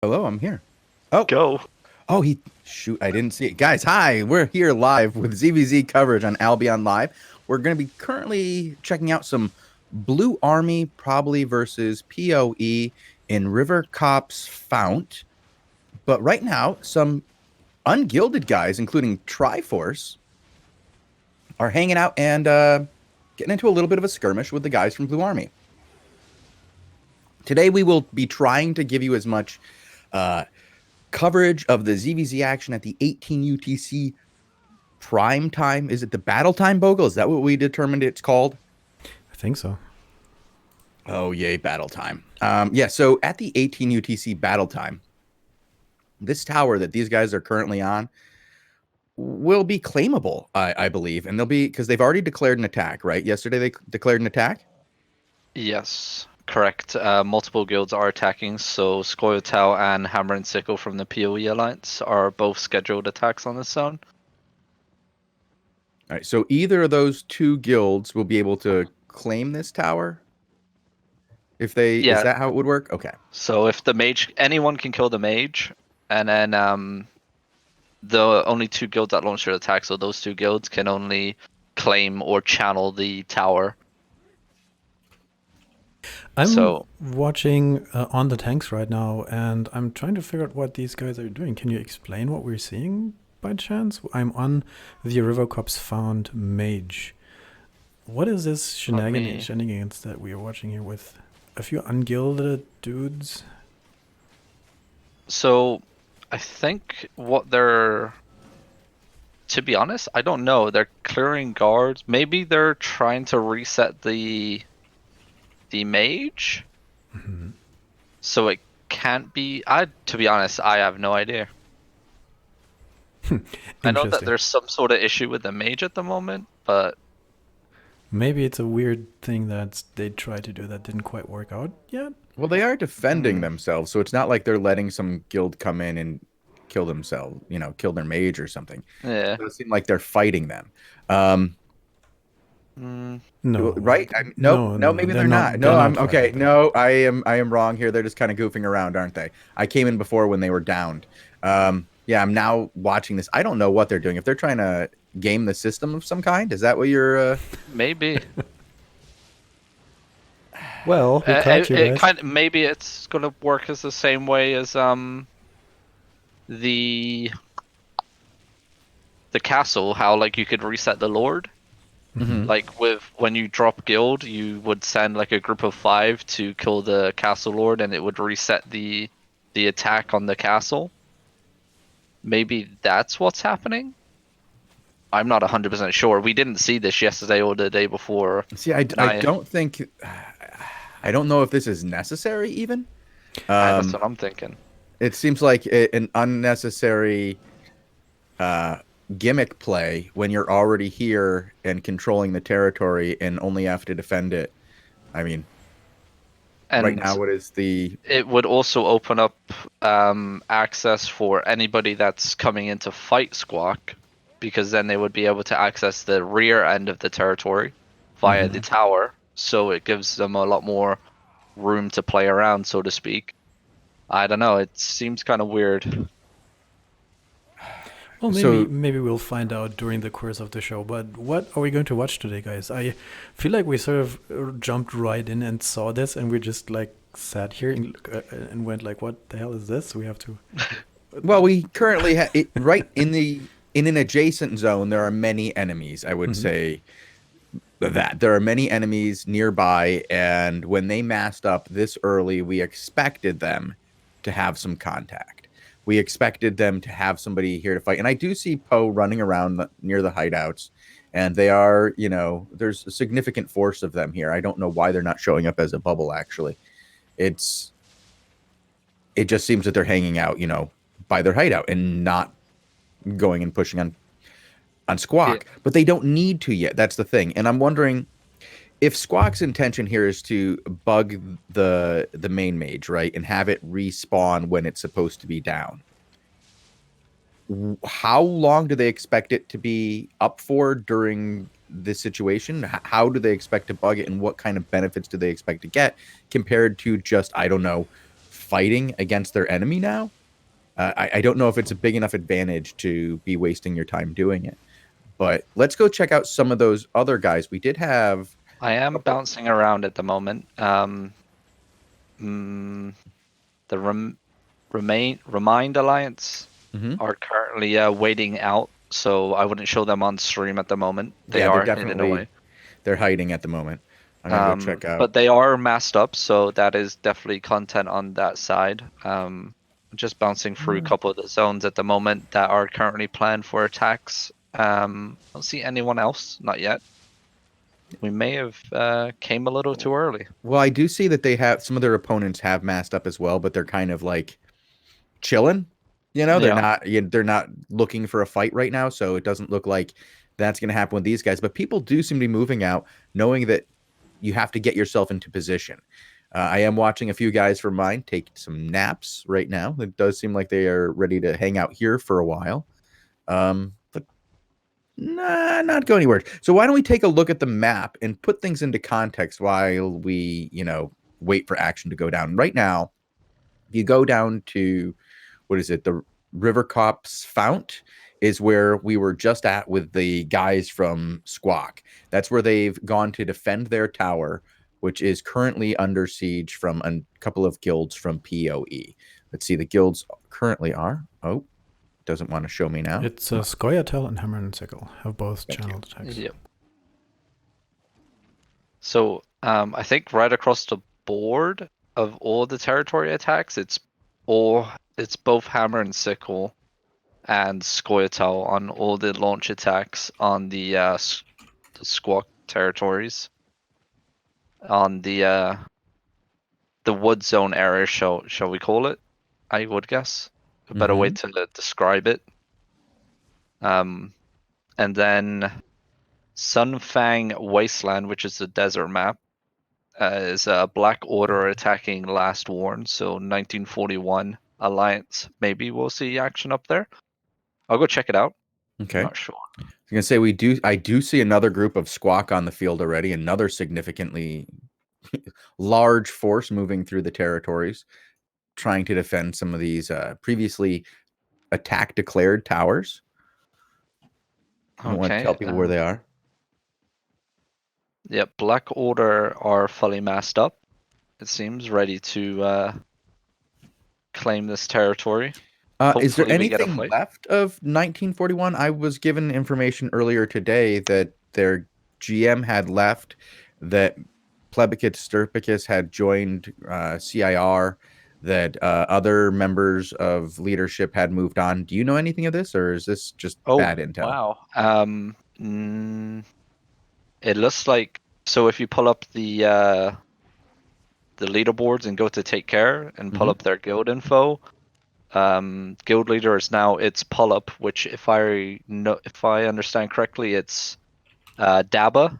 Hello, I'm here. Oh, Go. shoot, I didn't see it. Guys, hi. We're here live with ZVZ coverage on Albion Live. We're going to be currently checking out some Blue Army, probably versus PoE in River Copse Fount. But right now, some ungilded guys, including Triforce, are hanging out and getting into a little bit of a skirmish with the guys from Blue Army. Today, we will be trying to give you as much uh, coverage of the ZVZ action at the 18 UTC prime time. Is it the battle time, Bogle? Is that what we determined it's called? I think so. Oh, yay, battle time. Yeah, so at the 18 UTC battle time, this tower that these guys are currently on will be claimable, I believe. And they'll be, because they've already declared an attack, right? Yesterday they declared an attack? Yes, correct. Multiple guilds are attacking, so Scoia'tael and Hammer and Sickle from the PoE Alliance are both scheduled attacks on this zone. All right, so either of those two guilds will be able to claim this tower? If they, is Yeah, that how it would work? Okay. so if the mage, anyone can kill the mage, and then the only two guilds that launch their attack, so those two guilds can only claim or channel the tower. I'm So- watching on the tanks right now, and I'm trying to figure out what these guys are doing. Can you explain what we're seeing by chance? I'm on the River Cops Found Mage. What is this shenanigans that we are watching here with a few ungilded dudes? So, I think what they're, to be honest, I don't know. They're clearing guards. Maybe they're trying to reset the mage. Mhm. So it can't be. To be honest, I have no idea. I know that Interesting. there's some sort of issue with the mage at the moment, but Maybe it's a weird thing that they tried to do that didn't quite work out yet. Well, they are defending themselves, so it's not like they're letting some guild come in and kill themselves, kill their mage or something. yeah. It does seem like they're fighting them. Um, No, right? Nope, no, maybe they're not. No, I'm okay. fighting. No, I am wrong here. They're just kind of goofing around, aren't they? I came in before when they were downed. Yeah, I'm now watching this. I don't know what they're doing. If they're trying to game the system of some kind, is that what you're? Maybe. Well, we caught you guys. Maybe it's gonna work as the same way as the castle. How like you could reset the lord. Mhm. Like with when you drop guild, you would send like a group of 5 to kill the castle lord, and it would reset the attack on the castle. Maybe that's what's happening. I'm not 100% sure. We didn't see this yesterday or the day before. See, I don't think. I don't know if this is necessary even. That's what I'm thinking. It seems like an unnecessary gimmick play when you're already here and controlling the territory and only have to defend it. I mean, And right now, what is the? it would also open up access for anybody that's coming in to fight Squawk, because then they would be able to access the rear end of the territory via the tower. So it gives them a lot more room to play around, so to speak. I don't know. It seems kind of weird. Well, So- maybe we'll find out during the course of the show. But what are we going to watch today, guys? I feel like we sort of jumped right in and saw this, and we just like sat here and went like, "What the hell is this?" We have to. Well, we currently have it right in an adjacent zone. There are many enemies. I would say that there are many enemies nearby, and when they massed up this early, we expected them to have some contact. We expected them to have somebody here to fight, and I do see Poe running around near the hideouts, and they are, there's a significant force of them here. I don't know why they're not showing up as a bubble. Actually, it just seems that they're hanging out, by their hideout and not going and pushing on Squawk, but they don't need to yet. That's the thing. And I'm wondering if Squawk's intention here is to bug the main mage, right, and have it respawn when it's supposed to be down. How long do they expect it to be up for during this situation? How do they expect to bug it, and what kind of benefits do they expect to get compared to just, I don't know, fighting against their enemy now. I don't know if it's a big enough advantage to be wasting your time doing it. But let's go check out some of those other guys. We did have. I am bouncing around at the moment. The Remind Alliance are currently waiting out, so I wouldn't show them on stream at the moment. They are hidden away. They're hiding at the moment. I'm gonna go check out. But they are masked up, so that is definitely content on that side. Just bouncing through a couple of the zones at the moment that are currently planned for attacks. I don't see anyone else, not yet. We may have came a little too early. Well, I do see that they have some of their opponents have masked up as well, but they're kind of like chilling. You know, they're not looking for a fight right now, so it doesn't look like that's going to happen with these guys. But people do seem to be moving out, knowing that you have to get yourself into position. I am watching a few guys from mine take some naps right now. It does seem like they are ready to hang out here for a while. But nah, not go anywhere. So why don't we take a look at the map and put things into context while we, wait for action to go down. Right now, if you go down to, what is it, the River Copse Fount is where we were just at with the guys from Squawk. That's where they've gone to defend their tower, which is currently under siege from a couple of guilds from PoE. Let's see, the guilds currently are. Oh, doesn't want to show me now. It's Scoia'tael and Hammer and Sickle have both channeled attacks. Yep. So I think right across the board of all the territory attacks, it's both Hammer and Sickle and Scoia'tael on all the launch attacks on the Squawk territories. On the wood zone area, shall we call it? I would guess a better way to describe it. And then Sunfang Wasteland, which is the desert map, is a Black Order attacking Last Warn, so 1941 Alliance. Maybe we'll see action up there. I'll go check it out. Okay. I'm not sure. I was gonna say I do see another group of Squawk on the field already, another significantly large force moving through the territories, trying to defend some of these previously attack declared towers. I don't want to tell people where they are. Yep, Black Order are fully masked up. It seems ready to claim this territory. Is there anything left of 1941? I was given information earlier today that their GM had left, that Plebicus Sturpicus had joined CIR, that other members of leadership had moved on. Do you know anything of this, or is this just bad intel? Wow. It looks like, so if you pull up the leaderboards and go to Take Care and pull up their guild info, guild leader is now it's Pull-Up, which if I understand correctly, it's Daba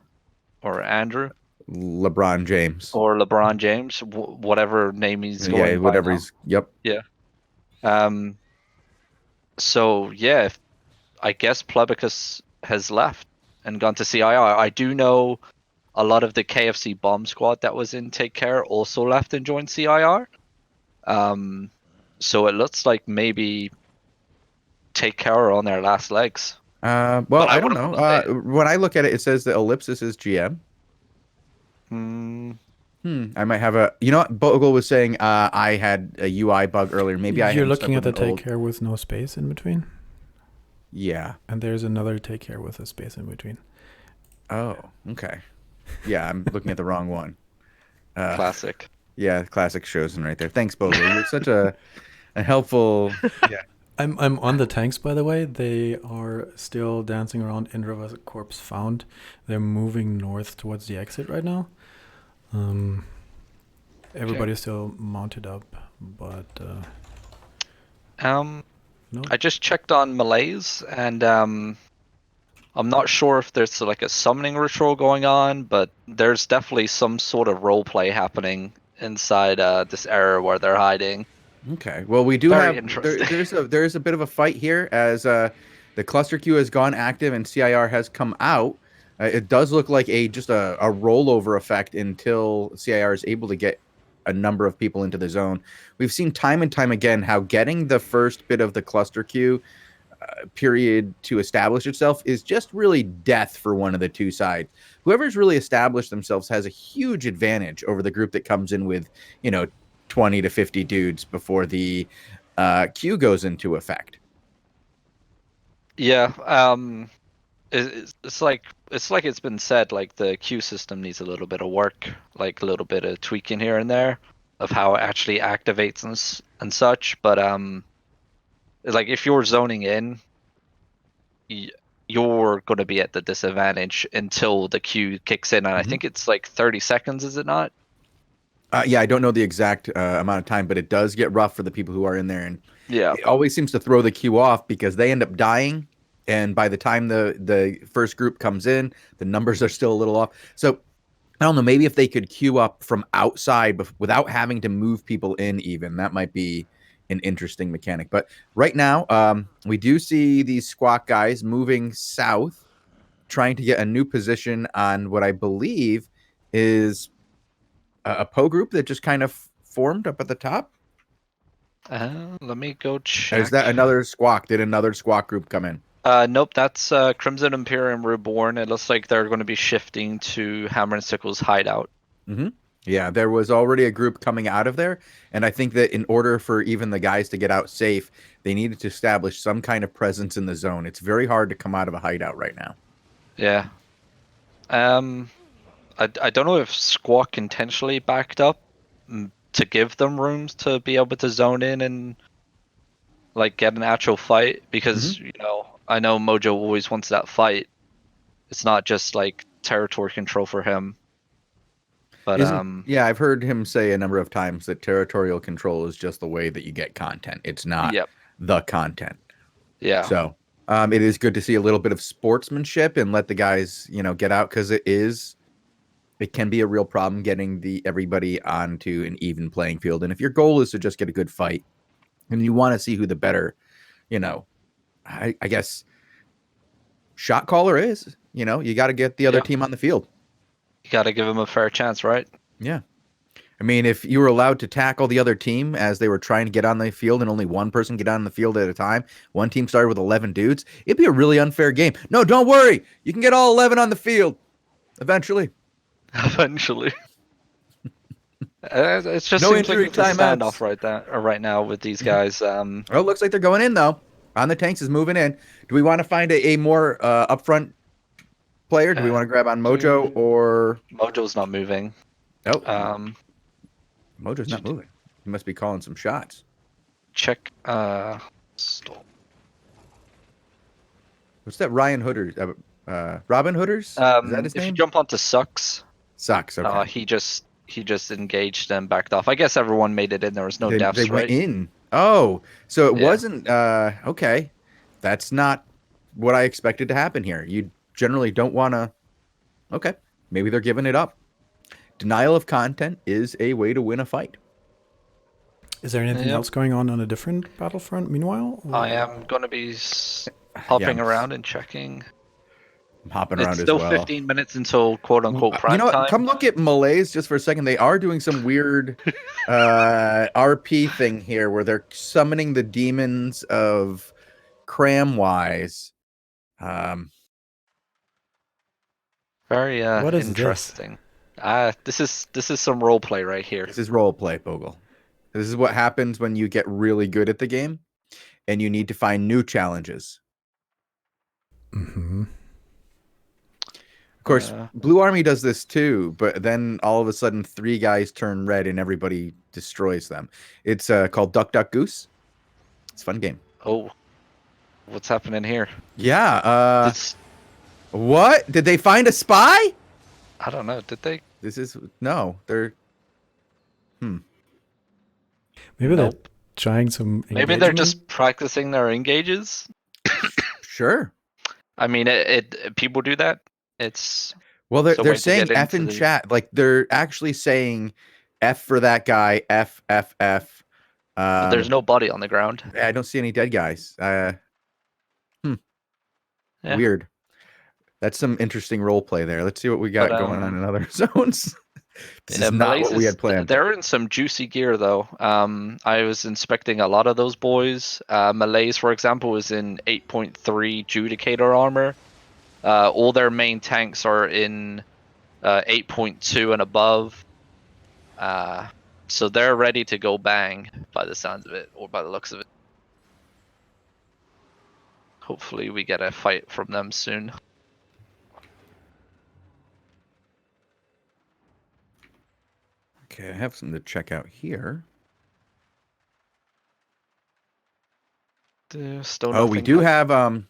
or Andrew. LeBron James. Or LeBron James, whatever name he's going by. Yeah, whatever now. Yep. Yeah. So yeah, I guess Plebicus has left and gone to CIR. I do know a lot of the KFC bomb squad that was in Take Care also left and joined CIR. So it looks like maybe Take Care are on their last legs. Well, I don't know. When I look at it, it says that Ellipsis is GM. I might have a. You know what? Bogul was saying I had a UI bug earlier. Maybe You're looking at the Take Care with no space in between? Yeah. And there's another Take Care with a space in between. Oh, okay. Yeah, I'm looking at the wrong one. Classic. Yeah, classic Shozen right there. Thanks, Bogul. You're such a helpful. Yeah. I'm on the tanks, by the way. They are still dancing around in River Corpse Found. They're moving north towards the exit right now. Everybody's still mounted up, but no. Mm-hmm. I just checked on Malays, and I'm not sure if there's like a summoning ritual going on, but there's definitely some sort of role play happening inside this area where they're hiding. Okay. Well, we do have there's a bit of a fight here as the cluster queue has gone active and CIR has come out. It does look like just a rollover effect until CIR is able to get a number of people into the zone. We've seen time and time again how getting the first bit of the cluster queue period to establish itself is just really death for one of the two sides. Whoever's really established themselves has a huge advantage over the group that comes in with, 20 to 50 dudes before the queue goes into effect. Yeah. It's like it's been said, like the queue system needs a little bit of work, like a little bit of tweaking here and there of how it actually activates and such. But like if you're zoning in, you're going to be at the disadvantage until the queue kicks in, and I think it's like 30 seconds, is it not? Yeah, I don't know the exact amount of time, but it does get rough for the people who are in there, and Yeah. it always seems to throw the queue off because they end up dying, and by the time the first group comes in, the numbers are still a little off. So I don't know, maybe if they could queue up from outside without having to move people in, even that might be an interesting mechanic. But right now, we do see these squawk guys moving south, trying to get a new position on what I believe is a Poe group that just kind of formed up at the top. Let me go check. Is that another squawk? Did another squawk group come in? Nope, that's Crimson Imperium Reborn. It looks like they're going to be shifting to Hammer and Sickle's hideout. Yeah, there was already a group coming out of there, and I think that in order for even the guys to get out safe, they needed to establish some kind of presence in the zone. It's very hard to come out of a hideout right now. Yeah. I don't know if Squawk intentionally backed up to give them rooms to be able to zone in and like get an actual fight, because I know Mojo always wants that fight. It's not just like territory control for him. But yeah, I've heard him say a number of times that territorial control is just the way that you get content. It's not the content. Yeah. So it is good to see a little bit of sportsmanship and let the guys, get out, because it can be a real problem getting everybody onto an even playing field. And if your goal is to just get a good fight and you want to see who the better, I guess shot caller is, you got to get the other team on the field. You got to give them a fair chance, right? Yeah. I mean, if you were allowed to tackle the other team as they were trying to get on the field and only one person get on the field at a time, one team started with 11 dudes, it'd be a really unfair game. No, don't worry. You can get all 11 on the field eventually. Eventually. It just No seems like injury it's a timeouts. standoff right now with these guys. Oh, it looks like they're going in, though. On the tanks is moving in. Do we want to find a more upfront player? Do we want to grab on Mojo or... Mojo's not moving. Oh. Mojo's not moving. He must be calling some shots. Check stall. What's that Ryan Hooders? Robin Hooders? Is that his name? If you jump onto Sucks, okay. He just engaged and backed off. I guess everyone made it in. There was no deaths, they went in. Oh, so it wasn't okay. That's not what I expected to happen here. You generally don't want to. Okay, maybe they're giving it up. Denial of content is a way to win a fight. Is there anything else going on a different battlefront meanwhile? Or? I am going to be hopping around and checking. I'm hopping around it's as still well. 15 minutes until quote-unquote prime time. Come look at Malays just for a second. They are doing some weird RP thing here where they're summoning the demons of Cramwise. Very what is interesting. This is some role play right here. This is role play, Bogul. This is what happens when you get really good at the game and you need to find new challenges. Mm-hmm. Of course, Blue Army does this too, but then all of a sudden 3 guys turn red and everybody destroys them. It's called Duck Duck Goose. It's a fun game. Oh, what's happening here? Yeah. What? Did they find a spy? I don't know. Did they? They're... Maybe they're trying some engagement? Maybe they're just practicing their engages. Sure. I mean, people do that. It's they're saying F in chat. Like they're actually saying F for that guy. F. But there's no body on the ground. I don't see any dead guys. Yeah. Weird. That's some interesting role play there. Let's see what we got going on in other zones. This is not what we had planned. They're in some juicy gear though. I was inspecting a lot of those boys. Malays, for example, is in 8.3 Judicator armor. All their main tanks are in 8.2 and above. So they're ready to go bang by the sounds of it, or by the looks of it. Hopefully we get a fight from them soon. Okay, I have something to check out here. Still we do have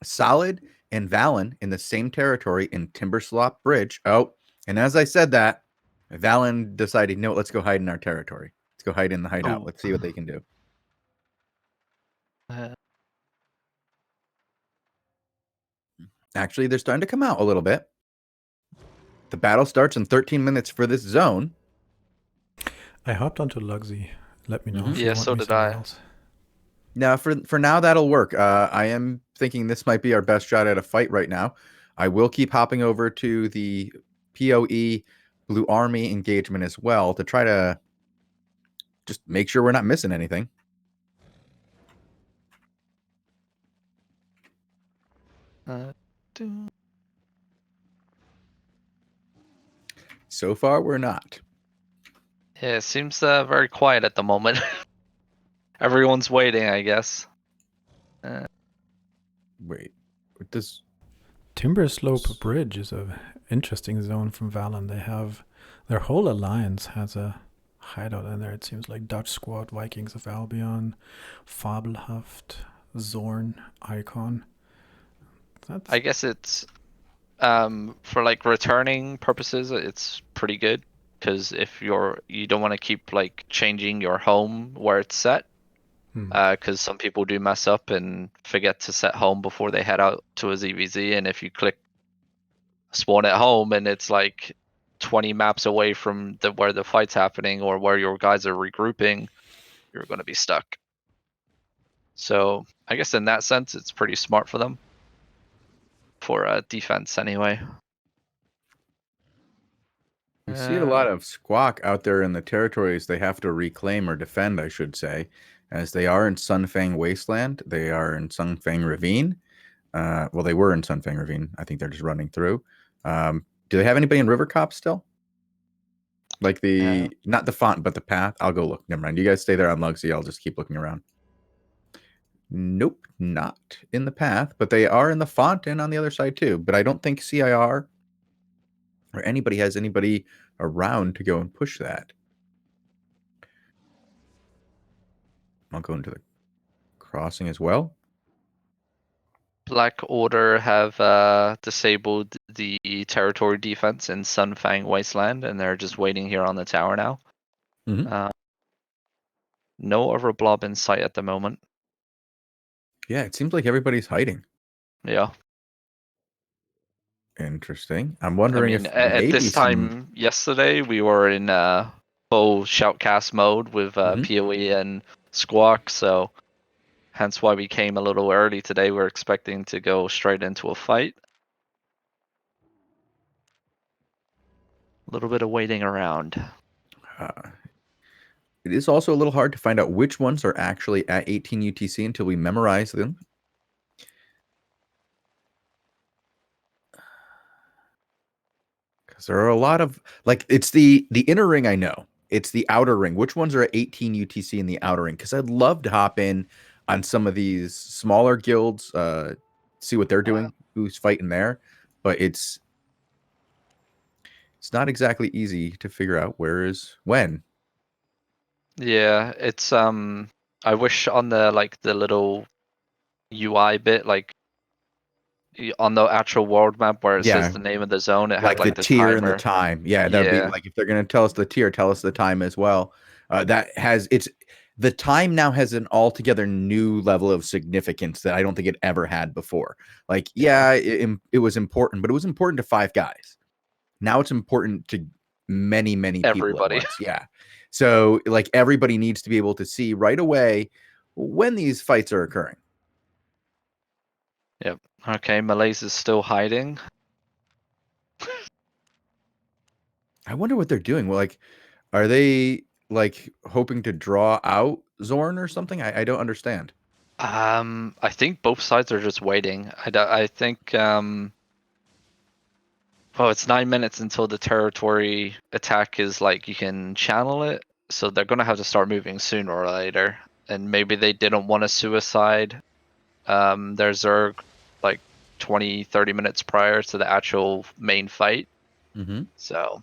Solid and Valen in the same territory in Timberslop Bridge. Oh, and as I said that, Valen decided, no, let's go hide in our territory. Let's go hide in the hideout. Let's see what they can do. Actually, they're starting to come out a little bit. The battle starts in 13 minutes for this zone. I hopped onto Luxy. Let me know if you Yeah, want so me did somewhere I. else. Now, for now, that'll work. I am thinking this might be our best shot at a fight right now. I will keep hopping over to the PoE Blue Army engagement as well to try to just make sure we're not missing anything. So far, we're not. Yeah, it seems very quiet at the moment. Everyone's waiting, I guess. Wait, what does... Timberslope Bridge is a interesting zone from Valen. They have their whole alliance has a hideout in there. It seems like Dutch Squad, Vikings of Albion, Fabelhaft, Zorn, Icon. I guess it's for like returning purposes, it's pretty good because if you don't want to keep like changing your home where it's set, because some people do mess up and forget to set home before they head out to a ZVZ, and if you click spawn at home and it's like 20 maps away from where the fight's happening or where your guys are regrouping, you're going to be stuck. So I guess in that sense, it's pretty smart for them for defense anyway. We see a lot of squawk out there in the territories they have to reclaim or defend, I should say, as they are in Sunfang Wasteland. They are in Sunfang Ravine. Well, they were in Sunfang Ravine. I think they're just running through. Do they have anybody in River Cop still? Like not the font, but the path? I'll go look. Never mind. You guys stay there on Luxy. I'll just keep looking around. Nope, not in the path, but they are in the font and on the other side too. But I don't think CIR or anybody has anybody around to go and push that. I'll go into the crossing as well. Black Order have disabled the territory defense in Sunfang Wasteland, and they're just waiting here on the tower now. No other blob in sight at the moment. Yeah, it seems like everybody's hiding. Yeah. Interesting. I'm wondering if at this time yesterday we were in full shoutcast mode with PoE and Squawk, so hence why we came a little early today. We're expecting to go straight into a fight. A little bit of waiting around. It is also a little hard to find out which ones are actually at 18 UTC until we memorize them. Because there are a lot of, like, it's the inner ring, I know. It's the outer ring. Which ones are at 18 UTC in the outer ring? Because I'd love to hop in on some of these smaller guilds, see what they're doing, who's fighting there. But it's not exactly easy to figure out where is when. Yeah, it's I wish on the little UI bit, like on the actual world map where it says the name of the zone, it had like the the tier timer. and the time. Yeah, that would be like, if they're going to tell us the tier, tell us the time as well. The time now has an altogether new level of significance that I don't think it ever had before. Like, it was important, but it was important to 5 guys. Now it's important to many people at once. Yeah. So like everybody needs to be able to see right away when these fights are occurring. Yep. Okay, Malays is still hiding. I wonder what they're doing. Well, like, are they like hoping to draw out Zorn or something? I don't understand. I think both sides are just waiting. I think well, it's 9 minutes until the territory attack is like you can channel it, so they're gonna have to start moving sooner or later. And maybe they didn't want to suicide their Zerg like 20, 30 minutes prior to the actual main fight. Mm-hmm. So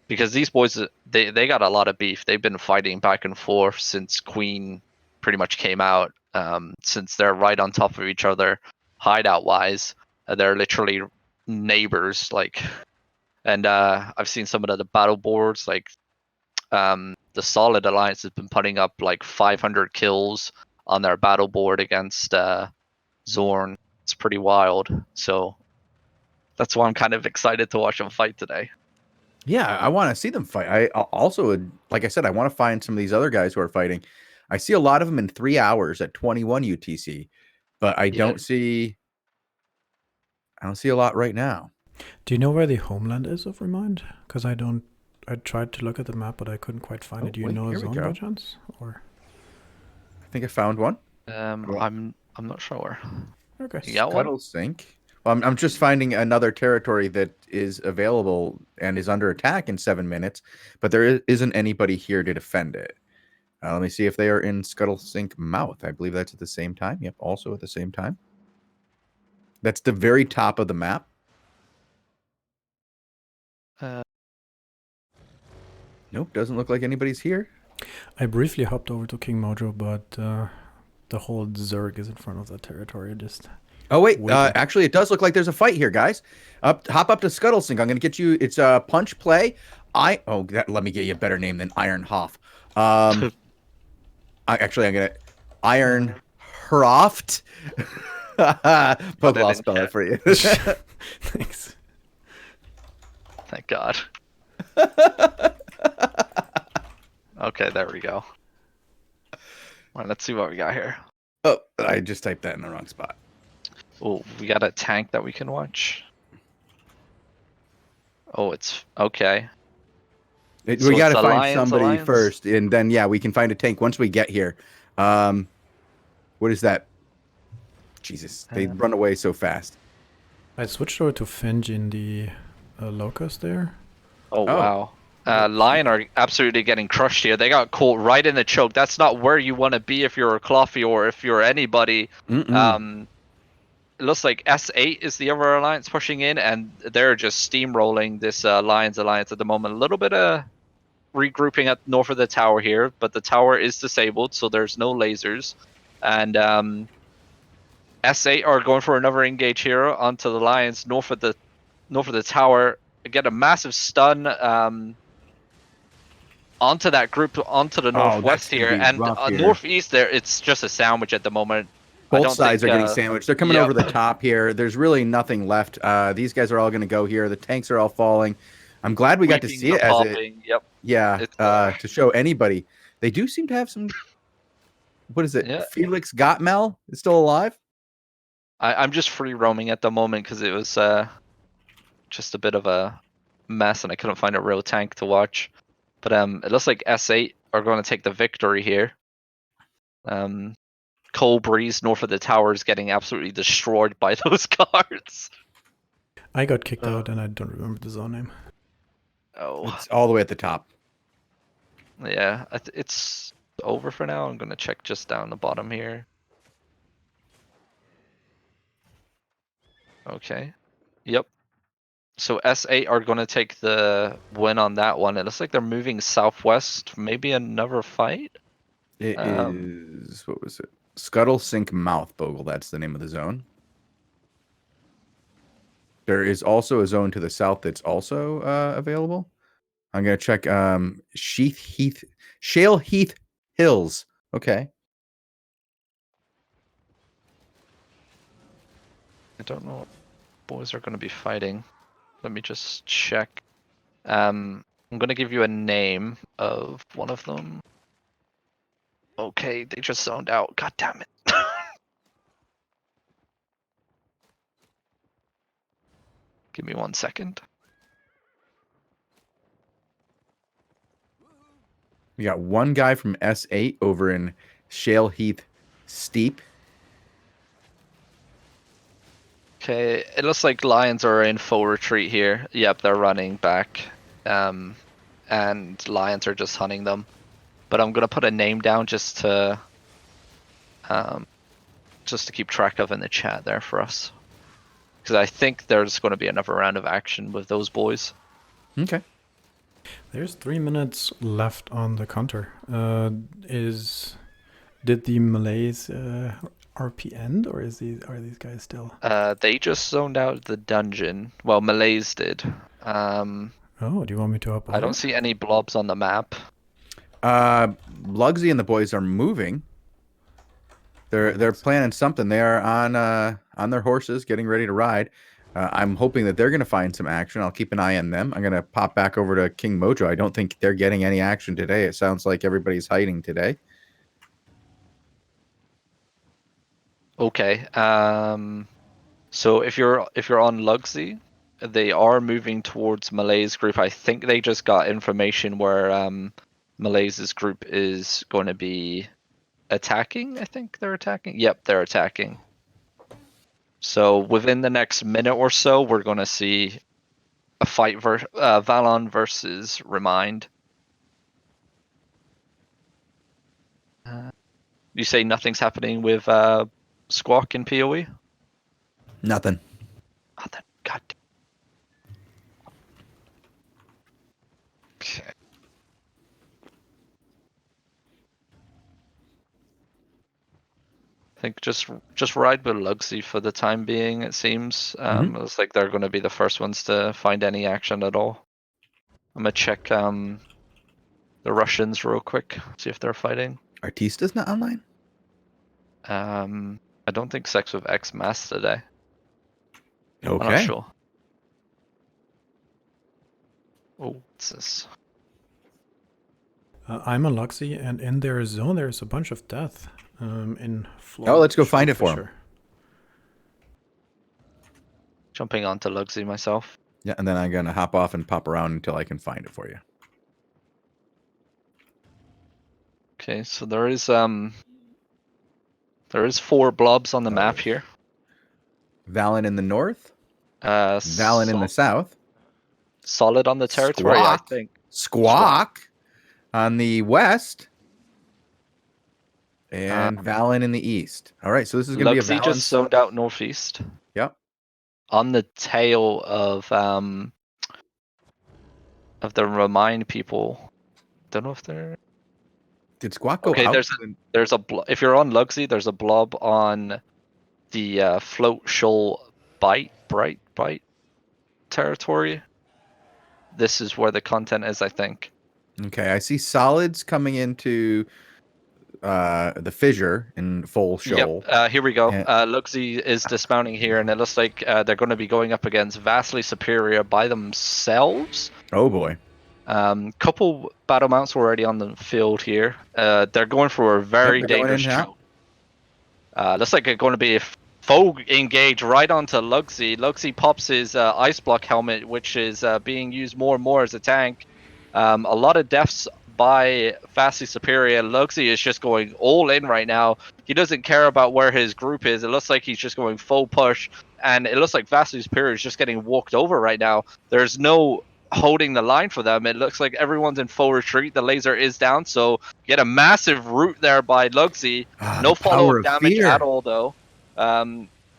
because these boys they got a lot of beef. They've been fighting back and forth since Queen pretty much came out. Since they're right on top of each other, hideout wise, they're literally neighbors. Like, and I've seen some of the battle boards. Like, the Solid Alliance has been putting up like 500 kills on their battle board against Zorn. It's pretty wild. So that's why I'm kind of excited to watch them fight today. Yeah, I want to see them fight. I also would, like I said, I want to find some of these other guys who are fighting. I see a lot of them in 3 hours at 21 UTC, but I don't see a lot right now. Do you know where the homeland is of Remind? Because I don't. I tried to look at the map, but I couldn't quite find it. Do you wait, know a here we zone go. by chance? Or I think I found one. I'm not sure. okay. You got one? Scuttle Sink. Well, I'm just finding another territory that is available and is under attack in 7 minutes, but there isn't anybody here to defend it. Let me see if they are in Scuttle Sink Mouth. I believe that's at the same time. Yep, also at the same time. That's the very top of the map. Nope, doesn't look like anybody's here. I briefly hopped over to King Mojo, but the whole Zerg is in front of that territory. Just Oh wait, waiting. actually, it does look like there's a fight here, guys. Hop up to Scuttle Sink. I'm gonna get you. It's a punch play. Let me get you a better name than Iron Hoff. I'm gonna Iron Hroft. Bogul, I'll spell it for you. Thanks. Thank God. Okay, there we go. All right, let's see what we got here. Oh, I just typed that in the wrong spot. Oh, we got a tank that we can watch. Oh, it's okay. We So got it's to find Alliance, somebody Alliance? first, and then yeah, we can find a tank once we get here. What is that? Jesus, they run away so fast. I switched over to Finge in the Locust there. Oh, wow. Lion are absolutely getting crushed here. They got caught right in the choke. That's not where you want to be if you're a Cloffy or if you're anybody. It looks like S8 is the other alliance pushing in, and they're just steamrolling this Lions alliance at the moment. A little bit of regrouping at north of the tower here, but the tower is disabled, so there's no lasers. And S8 are going for another engage here onto the Lions north of the tower. Get a massive stun onto that group onto the northwest here, and northeast there. It's just a sandwich at the moment. Both sides are getting sandwiched. They're coming over the top here. There's really nothing left. These guys are all going to go here. The tanks are all falling. I'm glad we got to see it as popping. Yep. Yeah, to show anybody. They do seem to have some. What is it? Yeah. Felix Gottmel is still alive. I'm just free roaming at the moment because it was just a bit of a mess and I couldn't find a real tank to watch. But it looks like S8 are going to take the victory here. Cold Breeze north of the tower is getting absolutely destroyed by those cards. I got kicked out and I don't remember the zone name. Oh, It's all the way at the top. Yeah, it's over for now. I'm going to check just down the bottom here. Okay. Yep. So S8 are going to take the win on that one. It looks like they're moving southwest. Maybe another fight? It is, what was it? Scuttle Sink Mouth, Bogul. That's the name of the zone. There is also a zone to the south that's also available. I'm going to check Shale Heath Hills. Okay. I don't know what boys are going to be fighting. Let me just check. I'm going to give you a name of one of them. Okay, they just zoned out. God damn it. Give me 1 second. We got one guy from S8 over in Shale Heath Steep. Okay, it looks like lions are in full retreat here. Yep, they're running back. And lions are just hunting them. But I'm gonna put a name down just to keep track of in the chat there for us. Because I think there's going to be another round of action with those boys. Okay. There's 3 minutes left on the counter. Did the Malays RP end, or are these guys still? They just zoned out the dungeon. Well, Malays did. Oh, do you want me to hop over? I don't see any blobs on the map. Lugsy and the boys are moving. They're planning something. They are on their horses, getting ready to ride. I'm hoping that they're going to find some action. I'll keep an eye on them. I'm going to pop back over to King Mojo. I don't think they're getting any action today. It sounds like everybody's hiding today. Okay. So if you're on Lugsy, they are moving towards Malay's group. I think they just got information where Malay's group is going to be attacking. I think they're attacking. Yep, they're attacking. So within the next minute or so, we're going to see a fight Valon versus Remind. You say nothing's happening with Squawk in PoE? Nothing. Nothing. God. Okay. I think just ride with Lugsy for the time being, it seems. It looks like they're going to be the first ones to find any action at all. I'm going to check the Russians real quick, see if they're fighting. Artista's not online? I don't think Sex with X mass today. Okay. I'm not sure. Oh, what's this? I'm on Luxy, and in their zone there's a bunch of death. In Oh, let's go find it for him. Jumping onto Lugsy myself. Yeah, and then I'm going to hop off and pop around until I can find it for you. Okay, so there is 4 blobs on the map here. Valen in the north. Valen in the south. Solid on the territory, Squawk. I think. Squawk on the west. And Valen in the east. All right, so this is going to be a Lugsy just zoned out northeast. Yep. On the tail of the Remind people. Don't know if they're... Did Squawk go out? Okay, there's a if you're on Lugsy, there's a blob on the Float Shoal Bright territory. This is where the content is, I think. Okay, I see solids coming into the fissure in full shoal. Yep, here we go. Lugsy is dismounting here, and it looks like they're going to be going up against Vastly Superior by themselves. Oh boy. Couple battle mounts already on the field here. They're going for a very dangerous choke. Looks like it's going to be a foe engage right onto Lugsy. Lugsy pops his ice block helmet, which is being used more and more as a tank. A lot of deaths by Vastly Superior. Lugsy is just going all in right now. He doesn't care about where his group is. It looks like he's just going full push, and it looks like Vastly Superior is just getting walked over right now. There's no holding the line for them. It looks like everyone's in full retreat. The laser is down, so get a massive root there by Lugsy. No follow-up damage at all, though.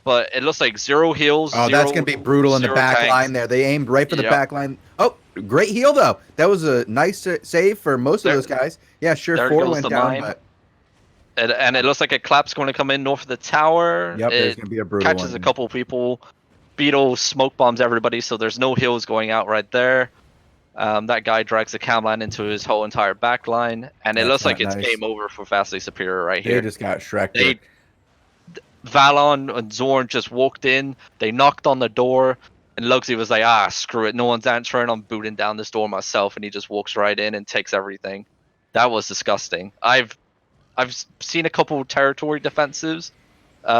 But it looks like 0 heals. Oh, that's going to be brutal in the back line there. They aimed right for the back line. Oh, great heal, though. That was a nice save for most of those guys. Yeah, sure, 4 went down, but... And it looks like a clap's going to come in north of the tower. Yep, there's going to be a brutal catches a couple people. Beetle smoke bombs everybody, so there's no heals going out right there. That guy drags the camline into his whole entire back line, and it looks like it's game over for Vastly Superior right here. They just got Shrek'd. Valon and Zorn just walked in. They knocked on the door, and Lugsy was like, screw it. No one's answering. I'm booting down this door myself, and he just walks right in and takes everything. That was disgusting. I've seen a couple territory defensives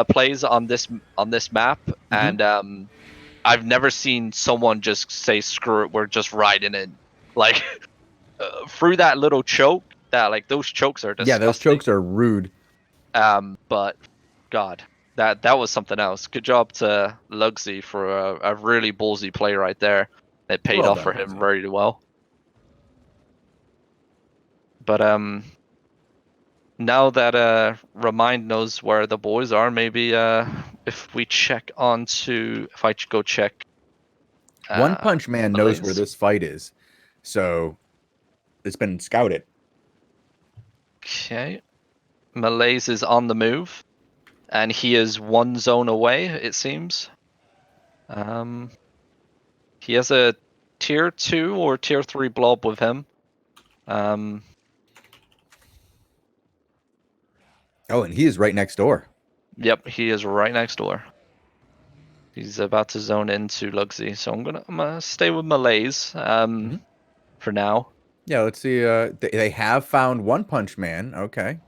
plays on this map, and I've never seen someone just say screw it, we're just riding in. Like through that little choke, that. Like those chokes are disgusting. Yeah, those chokes are rude. But God, that was something else. Good job to Lugsy for a really ballsy play right there. It paid Well off done, for him Lugsy. very well. But now that Remind knows where the boys are, maybe if we check onto, if I go check. One Punch Man knows where Malaise. this fight is, so it's been scouted. Okay, Malaise is on the move, and he is one zone away. It seems. He has a tier 2 or tier 3 blob with him. Oh, and he is right next door. Yep, he is right next door. He's about to zone into Lugsy, so I'm gonna stay with Malaise for now. Yeah, let's see. They have found One Punch Man. Okay.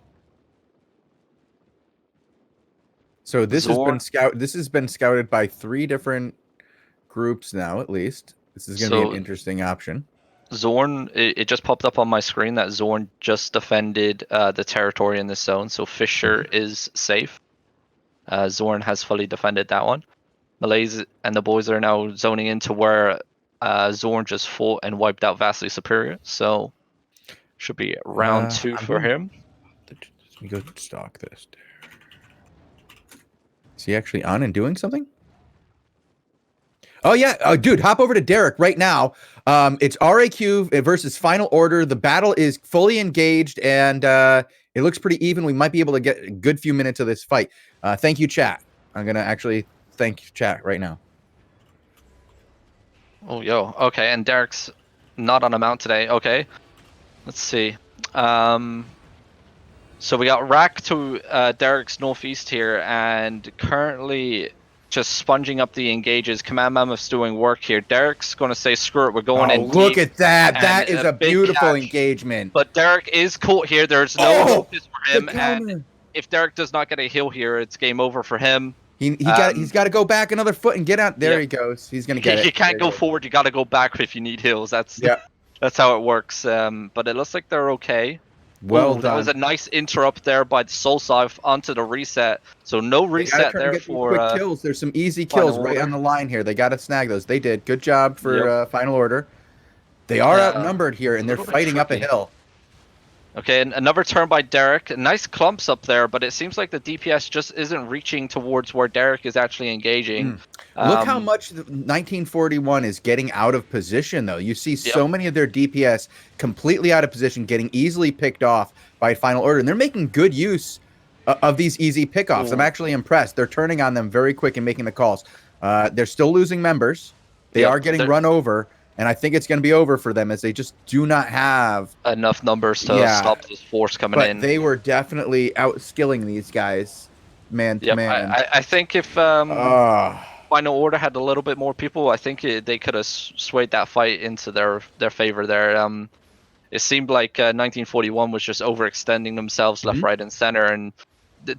So this has been scouted by 3 different groups now, at least. This is going to be an interesting option. Zorn, it just popped up on my screen that Zorn just defended the territory in this zone, so Fisher is safe. Zorn has fully defended that one. Malaise and the boys are now zoning into where Zorn just fought and wiped out Vastly Superior, so should be round 2 for him. Let me go stalk this. Is he actually on and doing something? Oh, yeah. Dude, hop over to Derek right now. It's RAQ versus Final Order. The battle is fully engaged, and it looks pretty even. We might be able to get a good few minutes of this fight. Thank you, chat. I'm going to actually thank chat right now. Oh, yo. Okay, and Derek's not on a mount today. Okay. Let's see. So we got Rack to Derek's northeast here, and currently just sponging up the engages. Command Mammoth's doing work here. Derek's going to say, screw it, we're going in deep. Look at that. That is a beautiful catch. Engagement. But Derek is caught here. There's no focus for him, and if Derek does not get a heal here, it's game over for him. He's got to go back another foot and get out. There he goes. He's going to get it. You can't go forward. You got to go back if you need heals. That's how it works. But it looks like they're okay. Well done. That was a nice interrupt there by the Soul Scythe onto the reset. So no reset there for quick kills. There's some easy kills right on the line here. They got to snag those. They did. Good job for Final Order. They are outnumbered here, and they're fighting up a hill. Okay, and another turn by Derek. Nice clumps up there, but it seems like the DPS just isn't reaching towards where Derek is actually engaging. Look how much 1941 is getting out of position, though. You see so many of their DPS completely out of position, getting easily picked off by Final Order, and they're making good use of these easy pickoffs. I'm actually impressed. They're turning on them very quick and making the calls. They're still losing members. They are getting run over. And I think it's going to be over for them as they just do not have enough numbers to stop this force coming in. They were definitely outskilling these guys, man to man. I think if Final Order had a little bit more people, I think they could have swayed that fight into their favor there. It seemed like 1941 was just overextending themselves left, right, and center. And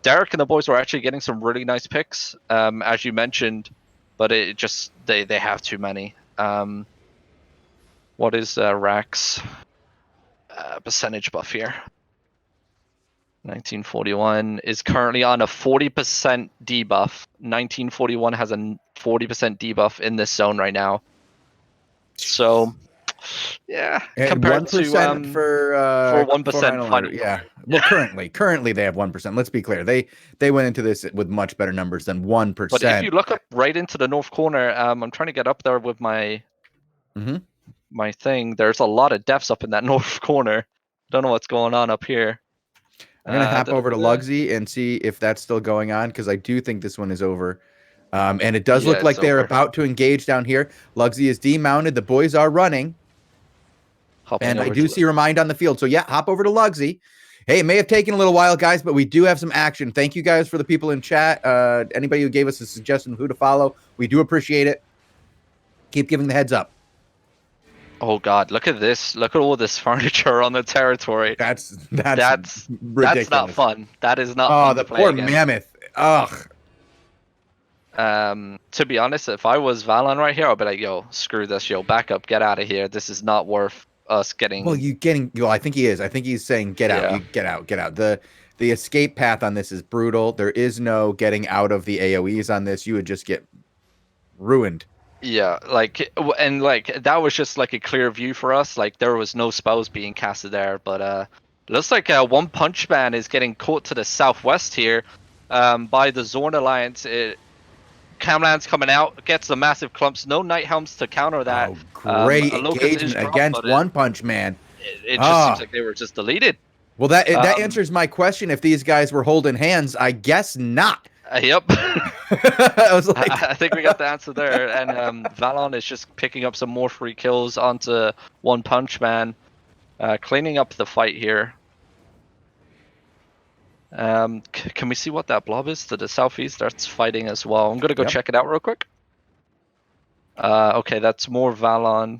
Derek and the boys were actually getting some really nice picks, as you mentioned, but it just they have too many. What is Rack's percentage buff here? 1941 is currently on a 40% debuff. 1941 has a 40% debuff in this zone right now. So, yeah, and compared 1% to for 1% final. Yeah. Well, currently they have 1%. Let's be clear. They went into this with much better numbers than 1%. But if you look up right into the north corner, I'm trying to get up there with my my thing. There's a lot of deaths up in that north corner. Don't know what's going on up here. I'm gonna hop over to Lugsy and see if that's still going on, because I do think this one is over. And it does look like they're about to engage down here. Lugsy is demounted. The boys are running. And I do see Remind on the field. So yeah, hop over to Lugsy. Hey, it may have taken a little while, guys, but we do have some action. Thank you guys for the people in chat. Anybody who gave us a suggestion of who to follow, we do appreciate it. Keep giving the heads up. Oh God! Look at this! Look at all this furniture on the territory. That's ridiculous. That's not fun. That is not. Oh, fun the to play poor against. mammoth. Ugh. To be honest, if I was Valon right here, I'd be like, "Yo, screw this, yo, back up, get out of here. This is not worth us getting. Well, I think he is. I think he's saying get out. Yeah. You get out. Get out. The escape path on this is brutal. There is no getting out of the AoEs on this. You would just get ruined. Yeah, like, and like that was just like a clear view for us. Like there was no spells being casted there, but looks like One Punch Man is getting caught to the southwest here, by the Zorn Alliance. Camlan's coming out, gets the massive clumps. No Night Helms to counter that. Oh, great Locust is engagement dropped, against but One Punch Man. It just seems like they were just deleted. Well, that answers my question. If these guys were holding hands, I guess not. Yep. I was like, I think we got the answer there. And Valon is just picking up some more free kills onto One Punch Man, cleaning up the fight here. Can we see what that blob is to the southeast? That's fighting as well. I'm gonna go check it out real quick. Okay, that's more Valon.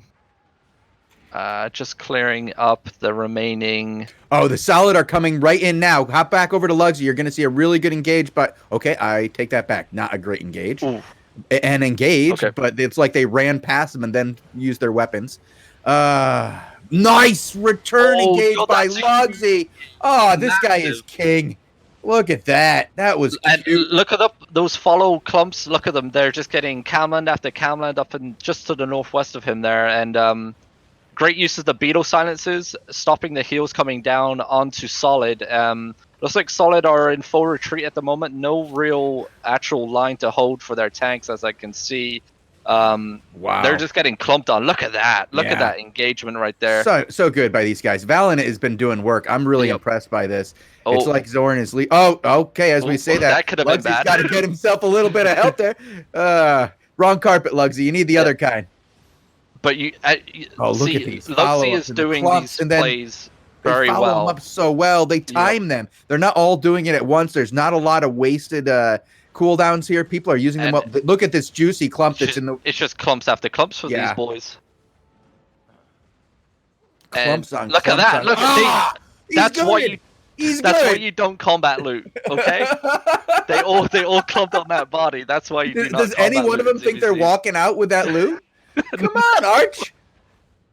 Just clearing up the remaining. oh, the solid are coming right in now. Hop back over to Lugsy. You're going to see a really good engage, but okay, I take that back. Not a great engage. Ooh. An engage, Okay. but it's like they ran past them and then used their weapons. Nice return engage by Lugsy. Oh, this guy is king. Look at that. That was And cute. look at those follow clumps. Look at them. They're just getting Camland after Camland up and just to the northwest of him there. And great use of the beetle silences, stopping the heals coming down onto Solid. Looks like Solid are in full retreat at the moment. No real actual line to hold for their tanks, as I can see. Wow. They're just getting clumped on. Look at that. Look at that engagement right there. So good by these guys. Valiant has been doing work. I'm really impressed by this. Oh. It's like Zorn is Oh, okay. As we say that could have been bad. got to get himself a little bit of help there. Wrong carpet, Lugsy. You need the other kind. But you look see, at these Lugsy is doing these plays very follow well. them up so well. They time them. They're not all doing it at once. There's not a lot of wasted cooldowns here. People are using them well. Look at this juicy clump that's in the. It's just clumps after clumps for these boys. Clumps on. Look at that! Look at that's why you. That's why you don't combat loot, okay? they all clumped on that body. That's why you do not. Does any one of them think they're walking out with that loot? Come on, Arch.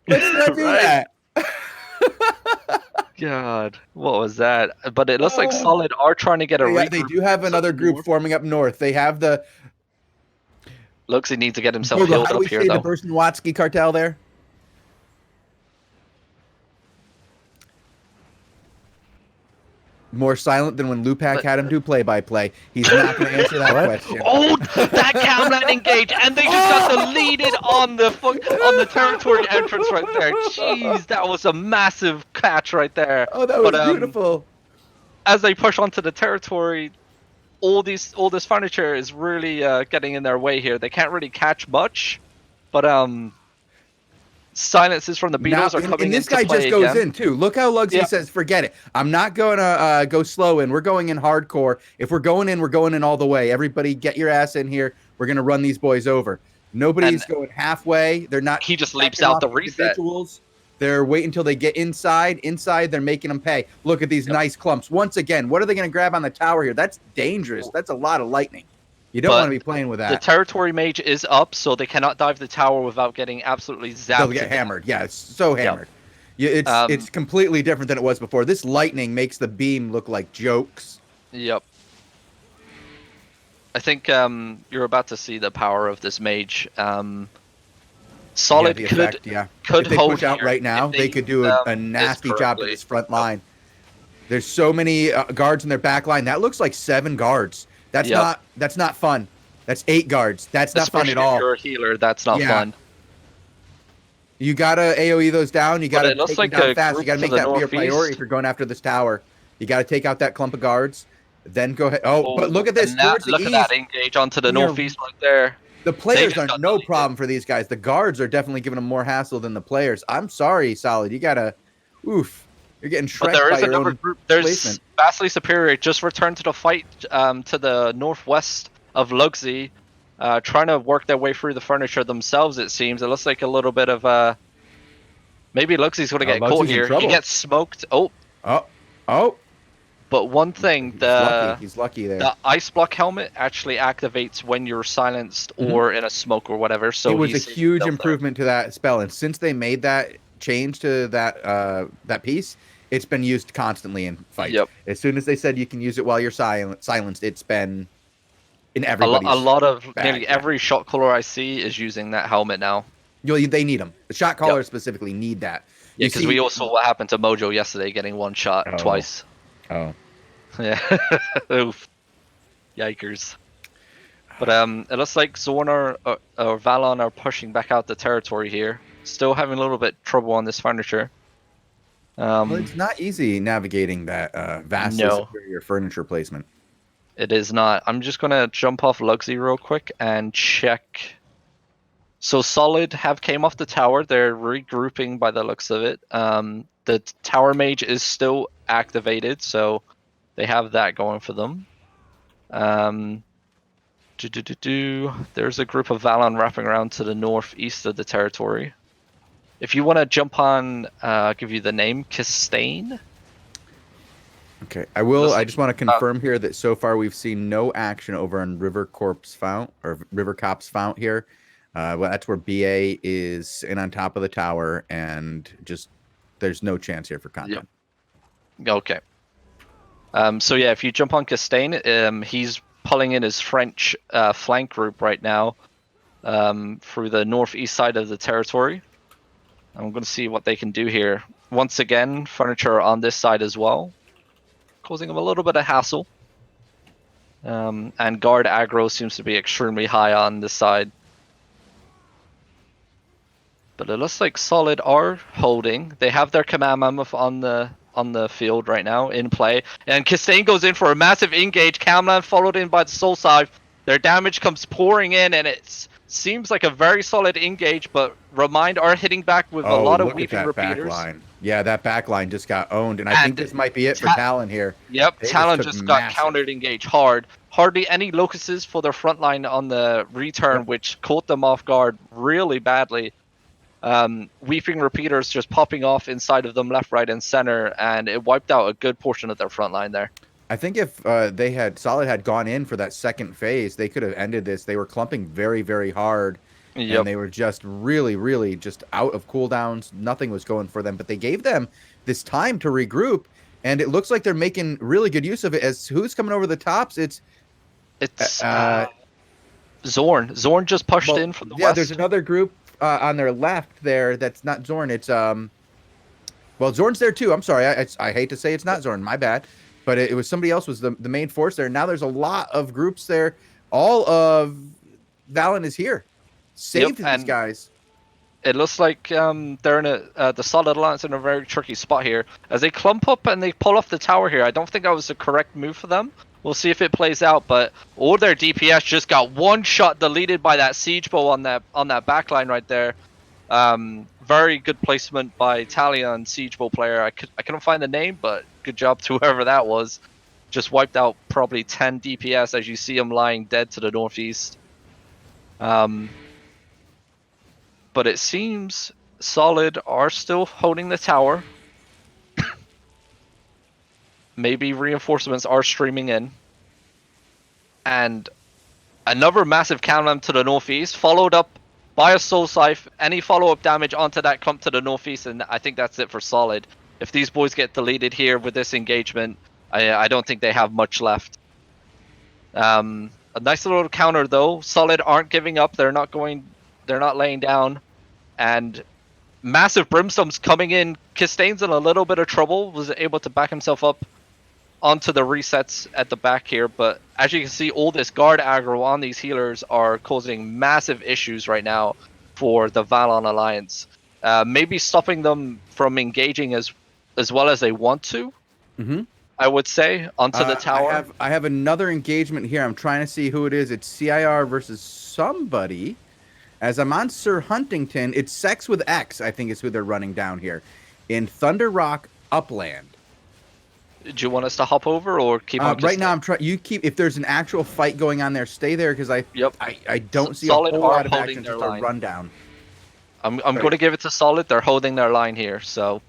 Let's not do that. God, what was that? But it looks like Solid are trying to get a regroup. They do have another group forming up north. They have the. Looks he needs to get himself healed up here, though. The Bursenwatsky cartel there. More silent than when Lupak had him do play-by-play. He's not going to answer that question. Oh, that Camland engage, and they just got deleted on the territory entrance right there. Jeez, that was a massive catch right there. Oh, that was beautiful. As they push onto the territory, all this furniture is really getting in their way here. They can't really catch much, but silences from the beetles are coming in. And this guy just goes in too. Look how Lugsy says, forget it. I'm not going to go slow in. We're going in hardcore. If we're going in all the way. Everybody get your ass in here. We're going to run these boys over. Nobody's going halfway. They're not. He just leaps out the reset. They're waiting until they get inside. Inside, they're making them pay. Look at these nice clumps. Once again, what are they going to grab on the tower here? That's dangerous. That's a lot of lightning. You don't want to be playing with that. The territory mage is up, so they cannot dive the tower without getting absolutely zapped. They'll get hammered. Yeah, it's so hammered. Yep. It's completely different than it was before. This lightning makes the beam look like jokes. Yep. I think you're about to see the power of this mage. Solid could if they hold push out right now. They could do a nasty job to this front line. There's so many guards in their back line. That looks like 7 guards. That's not fun. That's 8 guards. That's not fun at all. If you're a healer, that's not fun. You gotta AoE those down. You gotta take them down fast. You gotta make that your priority if you're going after this tower. You gotta take out that clump of guards. Then go ahead. But look at this. Look at that engage onto the northeast right there. The players are no problem for these guys. The guards are definitely giving them more hassle than the players. I'm sorry, Solid. You gotta, you're getting shredded. But there is by your another own group. There's placement. Vastly Superior just returned to the fight to the northwest of Lugsy, trying to work their way through the furniture themselves. It seems it looks like a little bit of maybe Lugsy's going to get caught here. He gets smoked. Oh. But one thing, he's lucky there. The ice block helmet actually activates when you're silenced or in a smoke or whatever. So it was a huge improvement to that spell, and since they made that change to that piece, it's been used constantly in fights. Yep. As soon as they said you can use it while you're silenced, it's been in A everybody's lot of bag, nearly yeah. every shot caller I see is using that helmet now. They need them. The shot callers specifically need that. Yeah, because we also what happened to Mojo yesterday, getting one shot twice. Oh. Yeah. Oof. Yikers. But it looks like Zorn or Valon are pushing back out the territory here. Still having a little bit trouble on this furniture. Well, it's not easy navigating that vastly superior furniture placement. It is not. I'm just gonna jump off Luxy real quick and check. So Solid have came off the tower. They're regrouping by the looks of it. The tower mage is still activated, so they have that going for them. There's a group of Valon wrapping around to the northeast of the territory. If you want to jump on, I'll give you the name, Castaigne. Okay, I will. I just want to confirm here that so far we've seen no action over on River Corp's Fount or River Cop's Fount here. Well, that's where BA is in on top of the tower, and just there's no chance here for content. Yep. Okay. So yeah, if you jump on Castaigne, he's pulling in his French flank group right now through the northeast side of the territory. I'm going to see what they can do here. Once again, furniture on this side as well, causing them a little bit of hassle. And guard aggro seems to be extremely high on this side. But it looks like Solid are holding. They have their command mammoth on the field right now in play. And Castaigne goes in for a massive engage. Camlan followed in by the Soul Scythe. Their damage comes pouring in, and it seems like a very solid engage, but Remind are hitting back with a lot of Weeping Repeaters. Backline. Yeah, that backline just got owned, and I think this might be it for Talon here. Yep, Talon just got countered engage hard. Hardly any locuses for their front line on the return, which caught them off guard really badly. Weeping Repeaters just popping off inside of them left, right, and center, and it wiped out a good portion of their front line there. I think if Solid had gone in for that second phase, they could have ended this. They were clumping very, very hard, and they were just really, really just out of cooldowns. Nothing was going for them, but they gave them this time to regroup, and it looks like they're making really good use of it. As who's coming over the tops? It's Zorn. Zorn just pushed in from the west. Yeah, there's another group on their left there. That's not Zorn. It's well, Zorn's there too. I'm sorry. I hate to say it's not Zorn. My bad. But it was somebody else was the main force there. Now there's a lot of groups there. All of Valen is here. Saved these guys. It looks like they're in the Solid Alliance in a very tricky spot here. As they clump up and they pull off the tower here, I don't think that was the correct move for them. We'll see if it plays out, but all their DPS just got one shot deleted by that siege bow on that backline right there. Very good placement by Talion, siege bow player. I couldn't find the name, but good job to whoever that was. Just wiped out probably 10 DPS as you see him lying dead to the northeast. But it seems Solid are still holding the tower. Maybe reinforcements are streaming in. And another massive counter to the northeast, followed up by a Soul Scythe. Any follow-up damage onto that clump to the northeast, and I think that's it for Solid. If these boys get deleted here with this engagement, I don't think they have much left. A nice little counter though. Solid aren't giving up. They're not laying down. And massive Brimstone's coming in. Castaigne's in a little bit of trouble. Was able to back himself up onto the resets at the back here, but as you can see, all this guard aggro on these healers are causing massive issues right now for the Valon Alliance. Maybe stopping them from engaging as well as they want to. I would say onto the tower. I have another engagement here. I'm trying to see who it is. It's CIR versus somebody. As I'm on Sir Huntington, it's Sex with X, I think is who they're running down here in Thunder Rock Upland. Do you want us to hop over or keep on? Right now, I'm trying. You keep. If there's an actual fight going on there, stay there because I don't see Solid a whole lot of holding action. their Just a line. rundown. I'm going to give it to Solid. They're holding their line here, so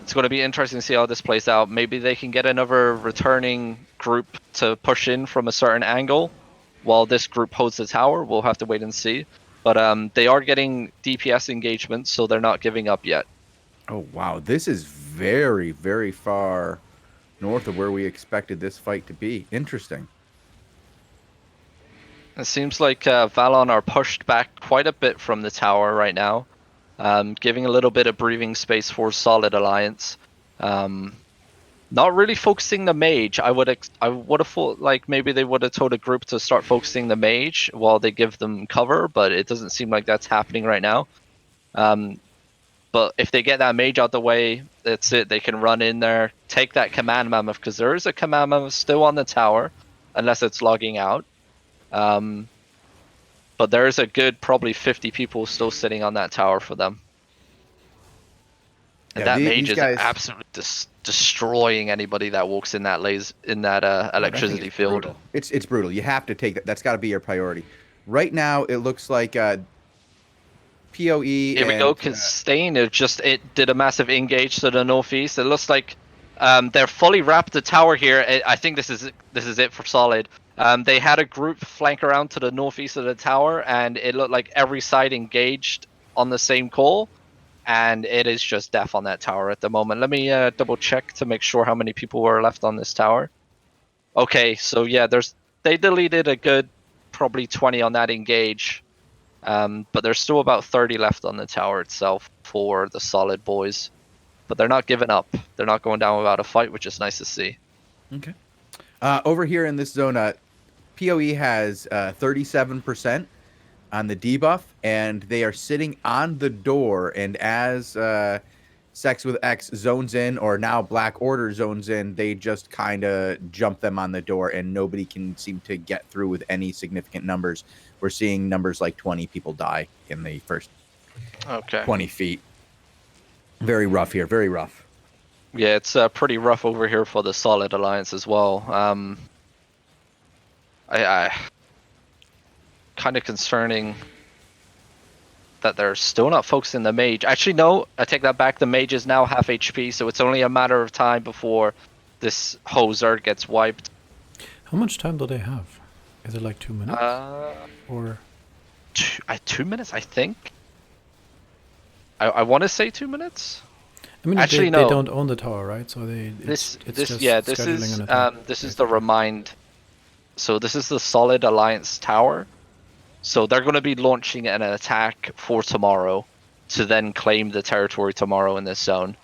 it's going to be interesting to see how this plays out. Maybe they can get another returning group to push in from a certain angle, while this group holds the tower. We'll have to wait and see. But they are getting DPS engagements, so they're not giving up yet. Oh, wow. This is very, very far north of where we expected this fight to be. Interesting. It seems like Valon are pushed back quite a bit from the tower right now, giving a little bit of breathing space for Solid Alliance. Not really focusing the mage. I would have thought like maybe they would have told a group to start focusing the mage while they give them cover, but it doesn't seem like that's happening right now. But if they get that mage out the way, that's it. They can run in there, take that command mammoth, because there is a command mammoth still on the tower, unless it's logging out. But there is a good probably 50 people still sitting on that tower for them. And Yeah, that mage these is guys- absolutely destroying anybody that walks in that electricity field. Brutal. It's brutal. You have to take that. That's got to be your priority. Right now, it looks like PoE. Here we go. Castaigne it did a massive engage to the northeast. It looks like they're fully wrapped the tower here. I think this is it for Solid. They had a group flank around to the northeast of the tower, and it looked like every side engaged on the same call. And it is just death on that tower at the moment. Let me double check to make sure how many people were left on this tower. Okay, so yeah, they deleted a good probably 20 on that engage, but there's still about 30 left on the tower itself for the Solid boys. But they're not giving up. They're not going down without a fight, which is nice to see. Okay. Over here in this zone, PoE has 37%. On the debuff, and they are sitting on the door, and as Sex with X zones in, or now Black Order zones in, they just kind of jump them on the door, and nobody can seem to get through with any significant numbers. We're seeing numbers like 20 people die in the first 20 feet. Very rough here, very rough. Yeah, it's pretty rough over here for the Solid Alliance as well. I kind of concerning that they're still not focusing the mage. Actually, no, I take that back. The mage is now half HP, so it's only a matter of time before this whole Zerg gets wiped. How much time do they have? Is it like 2 minutes? Or 2 minutes, I think. I want to say 2 minutes. I mean, actually, they no. don't own the tower, right? So This is basically. the Remind. So this is the Solid Alliance tower. So they're going to be launching an attack for tomorrow to then claim the territory tomorrow in this zone.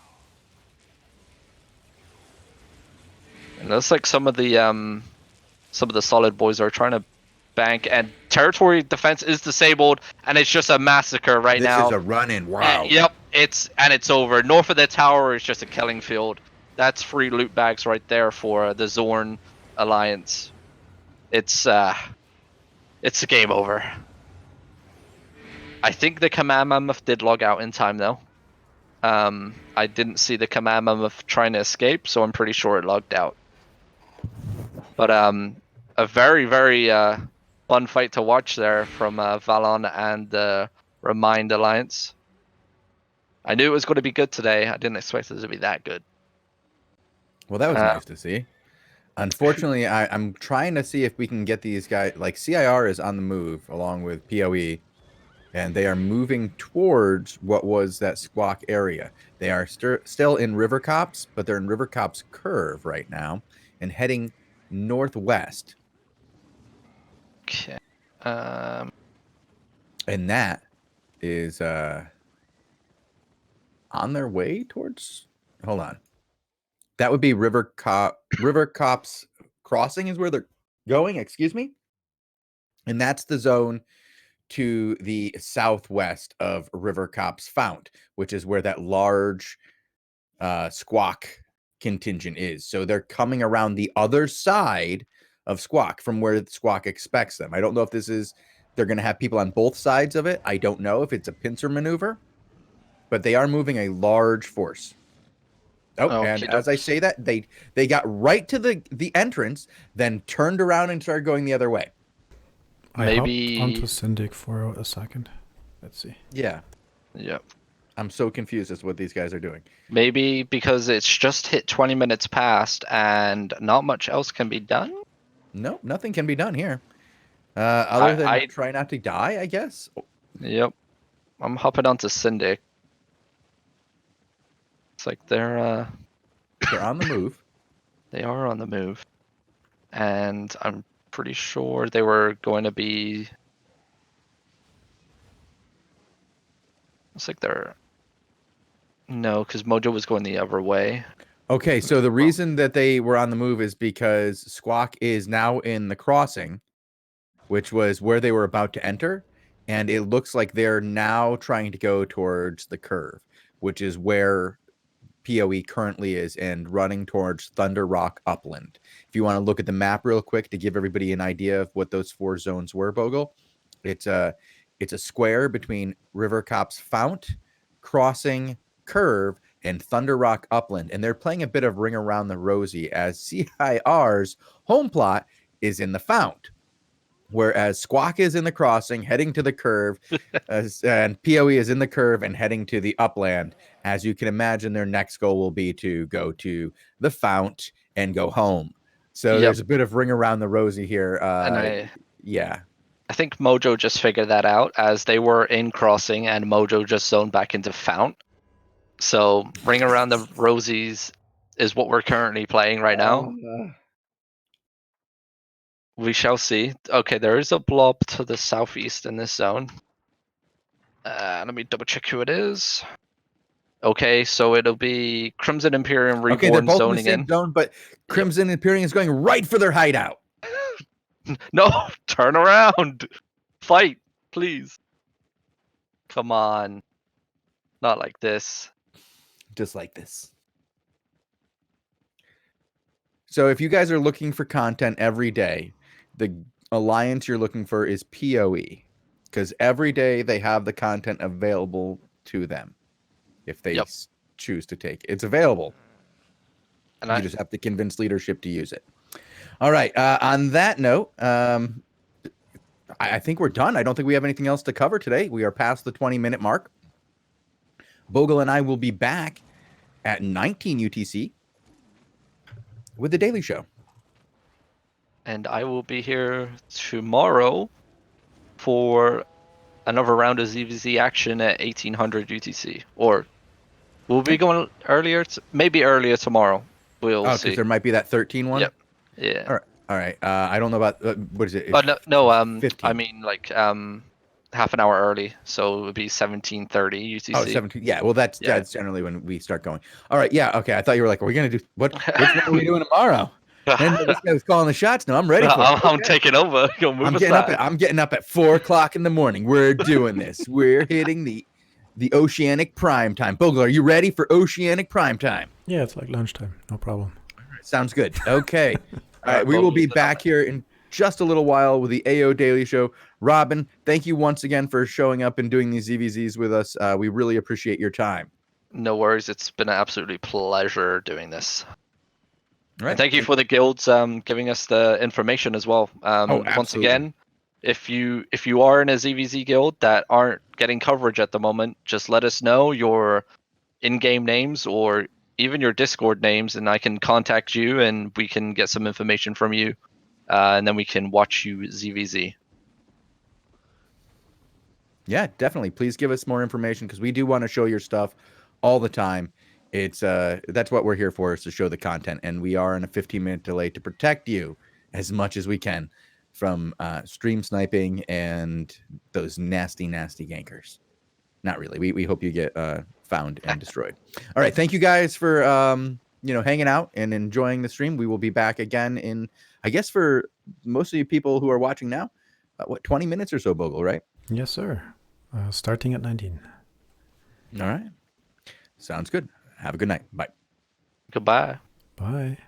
And it looks like some of the Solid boys are trying to bank, and territory defense is disabled, and it's just a massacre right now. This is a run-in. Wow. Yep, it's over. North of the tower is just a killing field. That's free loot bags right there for the Zorn Alliance. It's a game over. I think the Command Mammoth did log out in time, though. I didn't see the Command Mammoth trying to escape, so I'm pretty sure it logged out. But a very, very fun fight to watch there from Valon and the Remind Alliance. I knew it was going to be good today. I didn't expect it to be that good. Well, that was nice to see. Unfortunately, I'm trying to see if we can get these guys. Like, CIR is on the move along with PoE, and they are moving towards what was that squawk area. They are still in River Copse, but they're in River Copse Curve right now and heading northwest. Okay. And that is on their way towards. Hold on. That would be River Copse Crossing is where they're going. Excuse me. And that's the zone to the southwest of River Copse Fount, which is where that large squawk contingent is. So they're coming around the other side of squawk from where squawk expects them. I don't know if they're going to have people on both sides of it. I don't know if it's a pincer maneuver, but they are moving a large force. Oh, and as I say that, they got right to the entrance, then turned around and started going the other way. Maybe I hopped onto Syndic for a second. Let's see. Yeah. Yep. I'm so confused as to what these guys are doing. Maybe because it's just hit 20 minutes past and not much else can be done? No, nothing can be done here. Other than try not to die, I guess. Yep. I'm hopping onto Syndic. It's like they're on the move. they are on the move. And I'm pretty sure they were going to be. It's like they're. No, because Mojo was going the other way. Okay, so the reason that they were on the move is because Squawk is now in the crossing, which was where they were about to enter, and it looks like they're now trying to go towards the curve, which is where PoE currently is, and running towards Thunder Rock Upland. If you want to look at the map real quick to give everybody an idea of what those 4 zones were, Bogle, it's a square between River Copse Fount, Crossing, Curve, and Thunder Rock Upland, and they're playing a bit of Ring Around the Rosie as CIR's home plot is in the Fount, whereas Squawk is in the crossing, heading to the curve, and PoE is in the curve and heading to the upland. As you can imagine, their next goal will be to go to the Fount and go home. So there's a bit of Ring Around the Rosie here. And yeah. I think Mojo just figured that out as they were in crossing and Mojo just zoned back into Fount. So Ring Around the Rosies is what we're currently playing right now. We shall see. Okay, there is a blob to the southeast in this zone. Let me double check who it is. Okay, so it'll be Crimson Imperium Reborn Okay, they're both zoning in the same in. zone, but Crimson Imperium is going right for their hideout. No, turn around. Fight, please. Come on. Not like this. Just like this. So if you guys are looking for content every day, the alliance you're looking for is PoE, because every day they have the content available to them if they choose to take it. It's available. And you just have to convince leadership to use it. All right. On that note, I think we're done. I don't think we have anything else to cover today. We are past the 20-minute mark. Bogle and I will be back at 19 UTC with the Daily Show. And I will be here tomorrow for another round of ZVZ action at 1800 UTC. Or we'll be going earlier, maybe earlier tomorrow. We'll see. Because there might be that 13 one? Yep. Yeah. All right. I don't know about, what is it? No, 15. I mean like half an hour early. So it would be 17:30 UTC. Oh, 17. Yeah, well, that's generally when we start going. All right, yeah, okay. I thought you were like, are we going to do, which one are we doing tomorrow? And this guy was calling the shots. No, I'm ready for it. I'm taking over. I'm getting up at 4 o'clock in the morning. We're doing this. We're hitting the Oceanic Prime Time. Bogle, are you ready for Oceanic Prime Time? Yeah, it's like lunchtime. No problem. Sounds good. Okay. All right, we will be back here in just a little while with the AO Daily Show. Robin, thank you once again for showing up and doing these ZVZs with us. We really appreciate your time. No worries. It's been an absolutely pleasure doing this. All right. And thank you for the guilds giving us the information as well. Once again, if you are in a ZVZ guild that aren't getting coverage at the moment, just let us know your in-game names or even your Discord names, and I can contact you and we can get some information from you, and then we can watch you ZVZ. Yeah, definitely. Please give us more information because we do want to show your stuff all the time. It's that's what we're here for, is to show the content, and we are in a 15-minute delay to protect you as much as we can from stream sniping and those nasty gankers. Not really. We hope you get found and destroyed. All right, thank you guys for hanging out and enjoying the stream. We will be back again in, I guess, for most of you people who are watching now, 20 minutes or so, Bogle, right? Yes, sir. Starting at 19. All right. Sounds good. Have a good night. Bye. Goodbye. Bye.